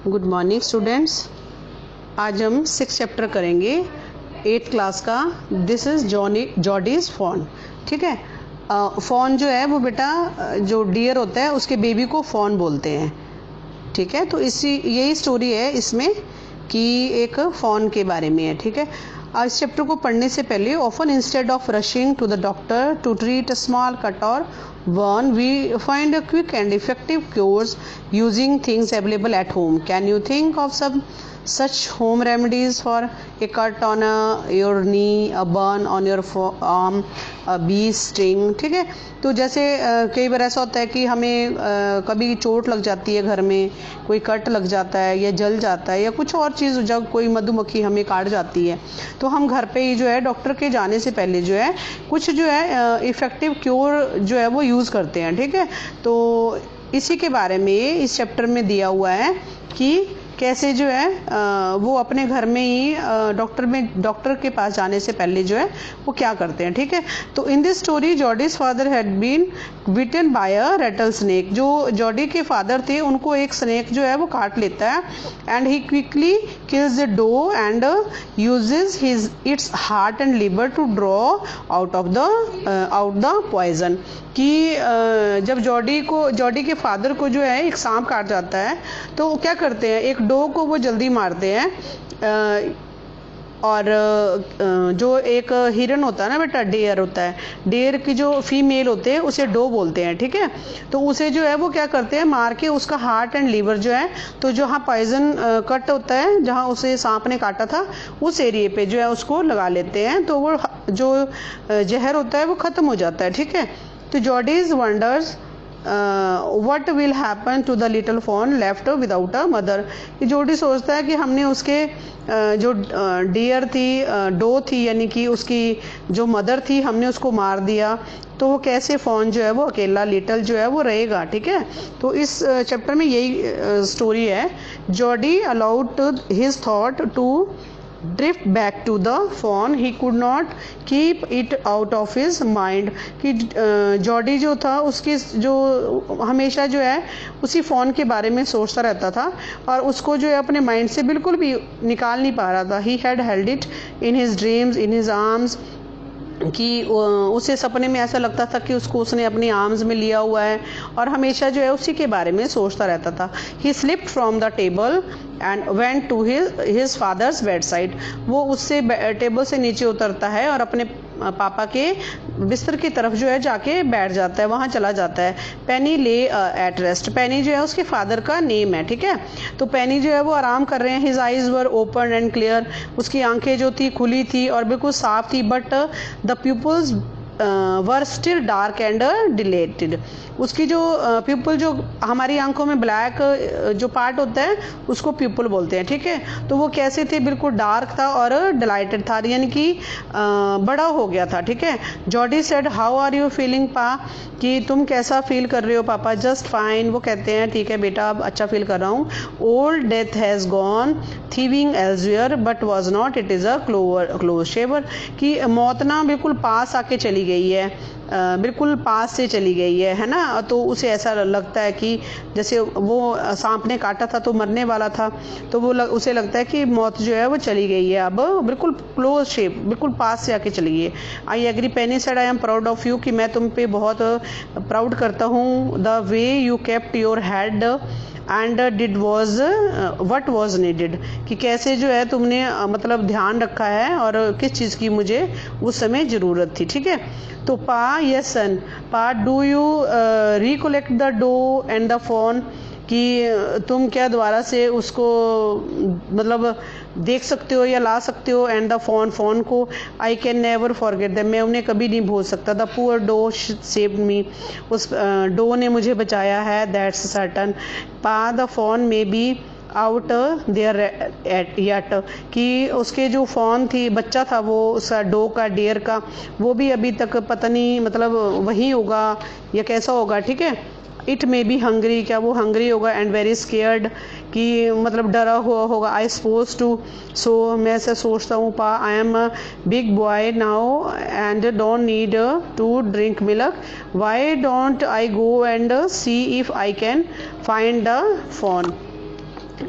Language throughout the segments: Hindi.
Good morning students. आज हम 6 चैप्टर करेंगे 8th क्लास का। This is Jody's fawn. ठीक है, फॉन जो है वो बेटा जो डियर होता है उसके बेबी को फॉन बोलते हैं। ठीक है, तो यही स्टोरी है इसमें कि एक फॉन के बारे में है। ठीक है, इस चैप्टर को पढ़ने से पहले often instead of rushing to the doctor to treat a small cut और burn, we find a quick and effective cures using things available at home. Can you think of some such home remedies for a cut on your knee, a burn on your arm, a bee sting? ठीक है, तो जैसे कई बार ऐसा होता है कि हमें कभी चोट लग जाती है, घर में कोई कट लग जाता है या जल जाता है या कुछ और चीज़, जब कोई मधुमक्खी हमें काट जाती है तो हम घर पे ही जो है डॉक्टर के जाने से पहले जो है कुछ जो है इफ़ेक्टिव क्योर जो है वो यूज़ करते हैं। ठीक है, तो इसी के बारे में इस चैप्टर में दिया हुआ है कि कैसे जो है वो अपने घर में ही डॉक्टर के पास जाने से पहले जो है वो क्या करते हैं। ठीक है, तो in this story Jody's father had been bitten by a rattlesnake. जो जॉडी के फादर थे उनको एक स्नेक जो है वो काट लेता है and he quickly kills the doe and uses his its heart and liver to draw out the poison. कि जब जॉडी के फादर को जो है एक सांप काट जाता है तो क्या करते हैं, एक डो को वो जल्दी मारते हैं और जो एक हिरन होता है ना बेटा, डेयर होता है, डेयर की जो फीमेल होते हैं उसे डो बोलते हैं। ठीक है, तो उसे जो है वो क्या करते हैं, मार के उसका हार्ट एंड लीवर जो है, तो जहाँ पॉइजन कट होता है, जहाँ उसे सांप ने काटा था उस एरिए पे जो है उसको लगा लेते हैं, तो वो जो जहर होता है वो ख़त्म हो जाता है। ठीक है, तो Jodie's wonders what will happen to the little fawn left without a mother। Jordi सोचता है कि हमने उसके जो डियर थी, डो थी, यानी कि उसकी जो मदर थी, हमने उसको मार दिया, तो वो कैसे फॉन जो है वो अकेला लिटल जो है वो रहेगा। ठीक है, तो इस चैप्टर में यही स्टोरी है। Jody allowed his thought to drift back to the fawn, he could not keep it out of his mind. कि जॉडी जो था उसकी जो हमेशा जो है उसी फ़ोन के बारे में सोचता रहता था और उसको जो है अपने माइंड से बिल्कुल भी निकाल नहीं पा रहा था। He had held it in his dreams, in his arms, कि उसे सपने में ऐसा लगता था कि उसने अपनी आर्म्स में लिया हुआ है और हमेशा जो है उसी के बारे में सोचता रहता था। He slipped from the table and went to his father's bedside. वो उससे टेबल से नीचे उतरता है और अपने पापा के बिस्तर की तरफ जो है जाके बैठ जाता है, वहाँ चला जाता है। पेनी ले एट रेस्ट। पेनी जो है उसके फादर का नेम है। ठीक है, तो पेनी जो है वो आराम कर रहे हैं। His eyes were open and clear. उसकी आंखें जो थी खुली थी और बिल्कुल साफ थी, but the people's were still dark and deleted. उसकी जो प्यूपल, जो हमारी आंखों में ब्लैक जो पार्ट होता है उसको प्यूपल बोलते हैं। ठीक है, तो वो कैसे थे, बिल्कुल डार्क था और डिलाइटेड था, यानी कि बड़ा हो गया था। ठीक है, Jody said how are you feeling pa, कि तुम कैसा फील कर रहे हो पापा। जस्ट फाइन, वो कहते हैं ठीक है बेटा अब अच्छा फील कर रहा हूँ। Old death has gone thieving elsewhere but was not, it is a close shave. कि मौत ना बिल्कुल पास आके चली गई है, बिल्कुल पास से चली गई है ना, तो उसे ऐसा लगता है कि जैसे वो सांप ने काटा था तो मरने वाला था, तो वो उसे लगता है कि मौत जो है वो चली गई है, अब बिल्कुल क्लोज शेप, बिल्कुल पास से आके चली गई है। I agree, Penny said I am proud of you, कि मैं तुम पे बहुत प्राउड करता हूँ। The way you kept your head and did was what was needed, कि कैसे जो है तुमने मतलब ध्यान रखा है और किस चीज़ की मुझे उस समय ज़रूरत थी। ठीक है, तो पा, yes son, pa do you recollect the doe and the fawn, कि तुम क्या दोबारा से उसको मतलब देख सकते हो या ला सकते हो, एंड द फोन को। I can never forget them, मैं उन्हें कभी नहीं भूल सकता। The poor doe saved me, उस डो ने मुझे बचाया है, that's certain. Pa, the fawn may be out there yet, कि उसके जो फॉन थी, बच्चा था वो उसका डो का, डियर का, वो भी अभी तक पता नहीं मतलब वही होगा या कैसा होगा। ठीक है, इट मे बी हंग्री, क्या वो हंग्री होगा, एंड वेरी स्केयर्ड, कि मतलब डरा हुआ होगा। आई सपोज टू, सो मैं ऐसा सोचता हूँ। Pa, I am a big boy now and don't need to drink milk, why don't I go and see if I can find the fawn.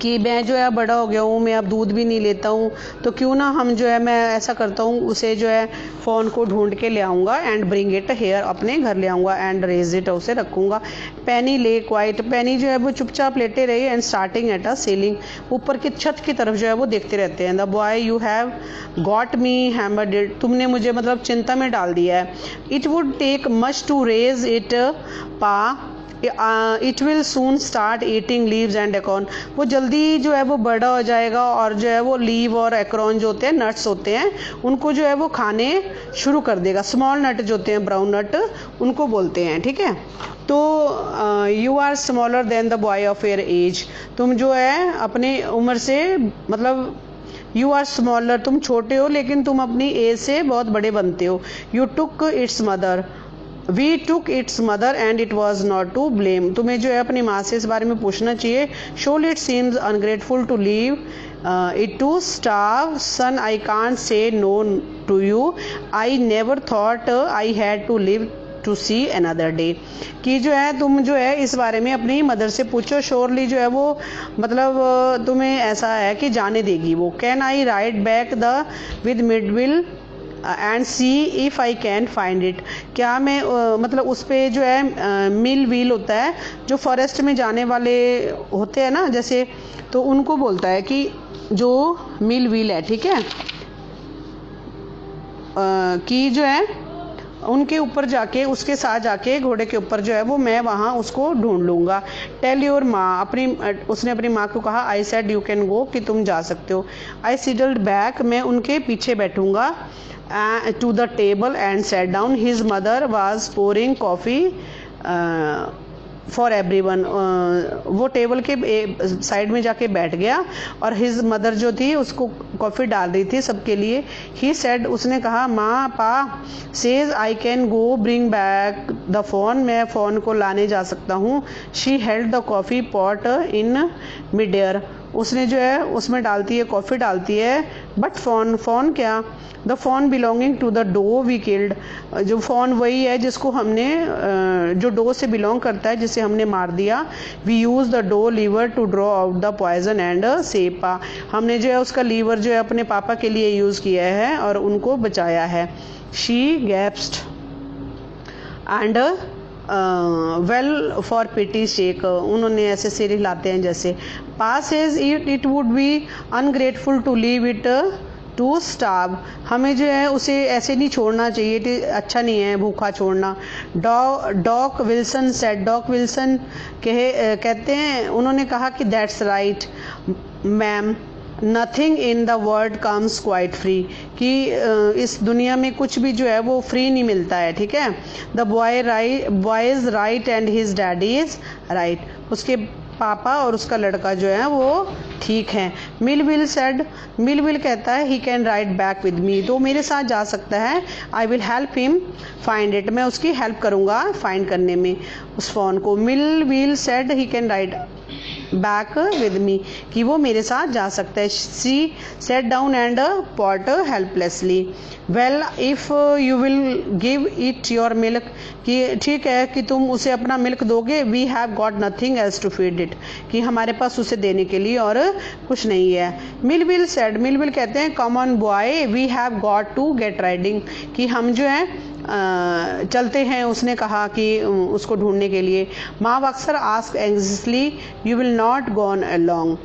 कि मैं जो है बड़ा हो गया हूँ, मैं अब दूध भी नहीं लेता हूँ, तो क्यों ना हम जो है मैं ऐसा करता हूँ, उसे जो है फ़ोन को ढूंढ के ले आऊँगा एंड ब्रिंग इट हेयर, अपने घर ले आऊँगा एंड रेज इट, उसे रखूँगा। पेनी ले क्वाइट, पेनी जो है वो चुपचाप लेटे रहे and starting at a ceiling, ऊपर की छत की तरफ जो है वो देखते रहते हैं। The boy you have got me hampered, तुमने मुझे मतलब चिंता में डाल दिया है। It would take much to raise it pa, it will soon start eating leaves and acorn, वो जल्दी जो है वो बड़ा हो जाएगा और जो है वो लीव और एकॉर्न जो होते हैं, नट्स होते हैं, उनको जो है वो खाने शुरू कर देगा। स्मॉल नट जो होते हैं, ब्राउन नट, उनको बोलते हैं, ठीक है। तो you are smaller than the boy of your age, तुम जो है अपनी उम्र से मतलब यू आर स्मॉलर, तुम छोटे हो लेकिन तुम अपनी एज से बहुत बड़े बनते हो। You took its mother, we took its mother and it was not to blame, तुम्हें जो है अपनी माँ से इस बारे में पूछना चाहिए। Shall it seems ungrateful to leave it to starve, son I can't say no to you, I never thought I had to live to see another day, कि जो है तुम जो है इस बारे में अपनी मदर से पूछो, श्योरली जो है वो मतलब तुम्हें ऐसा है कि जाने देगी वो। Can I ride back the with Millwheel and see if I can find it, क्या मैं मतलब उस पर जो है मिल व्हील होता है जो फॉरेस्ट में जाने वाले होते हैं ना, जैसे, तो उनको बोलता है कि जो मिल व्हील है, ठीक है, कि जो है उनके ऊपर जाके, उसके साथ जाके घोड़े के ऊपर जो है वो मैं वहाँ उसको ढूंढ लूँगा। टेल योर माँ, अपनी उसने अपनी माँ को कहा, I said you can go, कि तुम जा सकते हो। आई सिडल्ड बैक, मैं उनके पीछे बैठूँगा, to the table and set down, his mother was pouring coffee for everyone, वो टेबल के साइड में जाके बैठ गया और हिज मदर जो थी उसको कॉफ़ी डाल रही थी सबके लिए। ही सेड, उसने कहा, माँ pa says I can go bring back the fawn, मैं फ़ोन को लाने जा सकता हूँ। She held the coffee pot in mid air, उसने जो है उसमें डालती है, कॉफ़ी डालती है, बट फ़ोन क्या, the fawn belonging to the doe we killed, जो फ़ोन वही है जिसको हमने जो डो से बिलोंग करता है, जिसे हमने मार दिया। We use the doe liver to draw out the poison and save pa, हमने जो है उसका लीवर जो है अपने पापा के लिए यूज़ किया है और उनको बचाया है। She gasped and well for pity sake, उन्होंने ऐसे सिर हिलाते हैं जैसे। Pa's is it would be ungrateful to leave it to starve, हमें जो है उसे ऐसे नहीं छोड़ना चाहिए, अच्छा नहीं है भूखा छोड़ना। Doc Wilson said, Doc Wilson कहते हैं, उन्होंने कहा कि that's right ma'am, nothing in the world comes quite free, कि इस दुनिया में कुछ भी जो है वो फ्री नहीं मिलता है, ठीक है। The boy is right and his daddy is right, उसके पापा और उसका लड़का जो है वो ठीक है। मिलविल सेड, मिलविल कहता है, ही कैन राइड बैक विद मी, तो मेरे साथ जा सकता है। I will help him find it, मैं उसकी हेल्प करूँगा फाइंड करने में उस फ़ोन को। Millwheel said he can ride back with me, कि वो मेरे साथ जा सकता है। She set down and pot helplessly, well if you will give it your milk, कि ठीक है कि तुम उसे अपना मिल्क दोगे। We have got nothing else to feed it, कि हमारे पास उसे देने के लिए और कुछ नहीं है। मिलविल सेड, मिलविल कहते हैं, come on boy we have got to get riding, कि हम जो है चलते हैं, उसने कहा कि उसको ढूंढने के लिए। Ma Baxter asked anxiously, you will not gone along,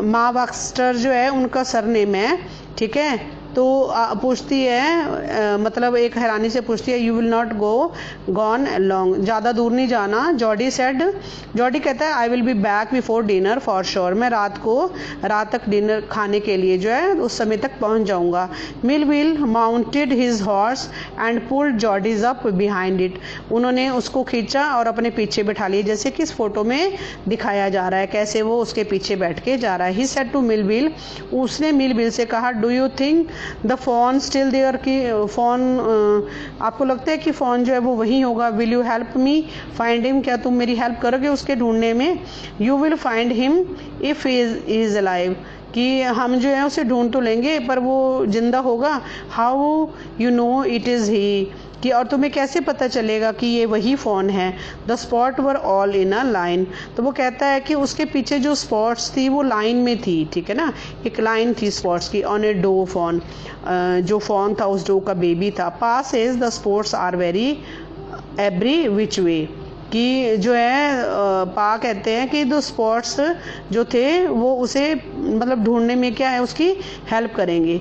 Ma Baxter जो है उनका सरनेम है, ठीक है, तो पूछती है, मतलब एक हैरानी से पूछती है, you will not gone long, ज़्यादा दूर नहीं जाना। जॉडी सेड, जॉडी कहता है, I will be back before dinner for sure, मैं रात तक डिनर खाने के लिए जो है उस समय तक पहुंच जाऊंगा। Millville mounted his horse and pulled Jodie's up behind it, उन्होंने उसको खींचा और अपने पीछे बैठा लिया, जैसे कि इस फोटो में दिखाया जा रहा है कैसे वो उसके पीछे बैठ के जा रहा है। ही सेड टू मिलविल, उसने मिलविल से कहा, do you think the fawn still there, की फ़ोन आपको लगता है कि फ़ोन जो है वो वहीं होगा। Will you help me find him, क्या तुम मेरी हेल्प करोगे उसके ढूंढने में। You will find him if is alive, कि हम जो है उसे ढूंढ तो लेंगे पर वो जिंदा होगा। How you know it is he, कि और तुम्हें कैसे पता चलेगा कि ये वही फ़ॉन है। The spot were all in a line, तो वो कहता है कि उसके पीछे जो स्पॉट्स थी वो लाइन में थी, ठीक है ना, एक लाइन थी स्पॉट्स की। ऑन ए डो फॉन, जो फॉन था उस डो का बेबी था। Pa's is the spots are very every which way, कि जो है पा कहते हैं कि दो स्पॉट्स जो थे वो उसे मतलब ढूंढने में क्या है उसकी हेल्प करेंगे।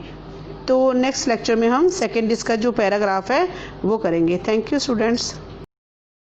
तो नेक्स्ट लेक्चर में हम सेकेंड इसका जो पैराग्राफ है वो करेंगे। Thank you students.